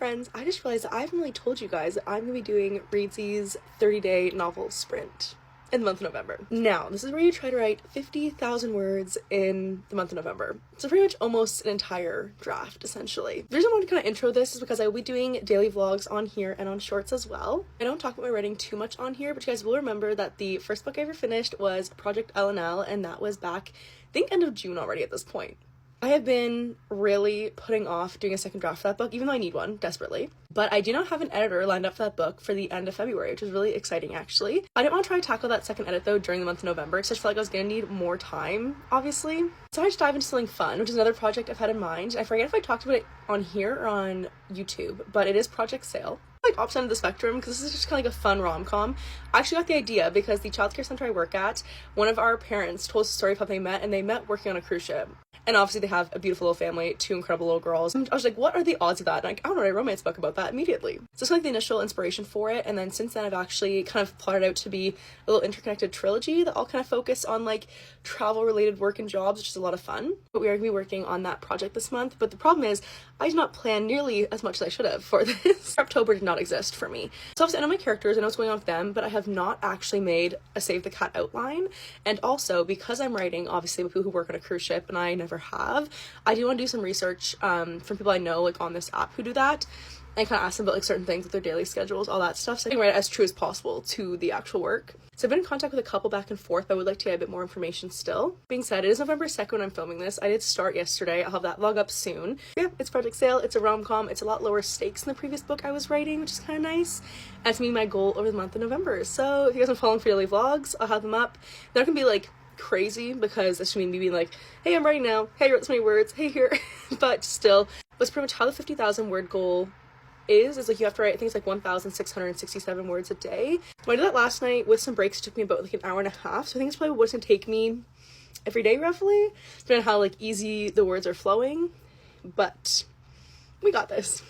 Friends, I just realized that I haven't really told you guys that I'm going to be doing Reedsy's 30-day novel sprint in the month of November. Now, this is where you try to write 50,000 words in the month of November. So pretty much almost an entire draft, essentially. The reason I wanted to kind of intro this is because I will be doing daily vlogs on here and on shorts as well. I don't talk about my writing too much on here, but you guys will remember that the first book I ever finished was Project L&L, and that was back, I think, end of June already at this point. I have been really putting off doing a second draft for that book, even though I need one desperately. But I do not have an editor lined up for that book for the end of February, which is really exciting, actually. I didn't want to try to tackle that second edit, though, during the month of November, because I just felt like I was going to need more time, obviously. So I just dive into something fun, which is another project I've had in mind. I forget if I talked about it on here or on YouTube, but it is Project Sale. Like opposite end of the spectrum, because this is just kind of like a fun rom-com. I actually got the idea because the childcare center I work at, one of our parents told us a story of how they met, and they met working on a cruise ship. And obviously they have a beautiful little family, 2 incredible little girls. And I was like, what are the odds of that? And like, I want to write a romance book about that immediately. So it's like the initial inspiration for it. And then since then I've actually kind of plotted out to be a little interconnected trilogy that all kind of focus on like travel related work and jobs, which is a lot of fun. But we are going to be working on that project this month. But the problem is I did not plan nearly as much as I should have for this. October did not exist for me. So obviously I know my characters, I know what's going on with them, but I have not actually made a Save the Cat outline. And also because I'm writing obviously with people who work on a cruise ship and I never have, I do want to do some research from people I know like on this app who do that, and kind of ask them about like certain things with their daily schedules, all that stuff, so I can write it as true as possible to the actual work. So I've been in contact with a couple back and forth, but I would like to get a bit more information still. Being said, it is November 2nd when I'm filming this. I did start yesterday. I'll have that vlog up soon. Yeah, it's Project Sale. It's a rom-com. It's a lot lower stakes than the previous book I was writing, which is kind of nice. And it's meeting my goal over the month of November. So if you guys are following for daily vlogs, I'll have them up. They're gonna be like crazy because that's me being like, hey, I'm writing now, hey, I wrote so many words, hey, here. But still, that's pretty much how the 50,000 word goal is like you have to write, I think it's like 1,667 words a day. When I did that last night with some breaks, it took me about like an hour and a half, so I think it's probably what's gonna take me every day roughly, depending on how like easy the words are flowing, but we got this.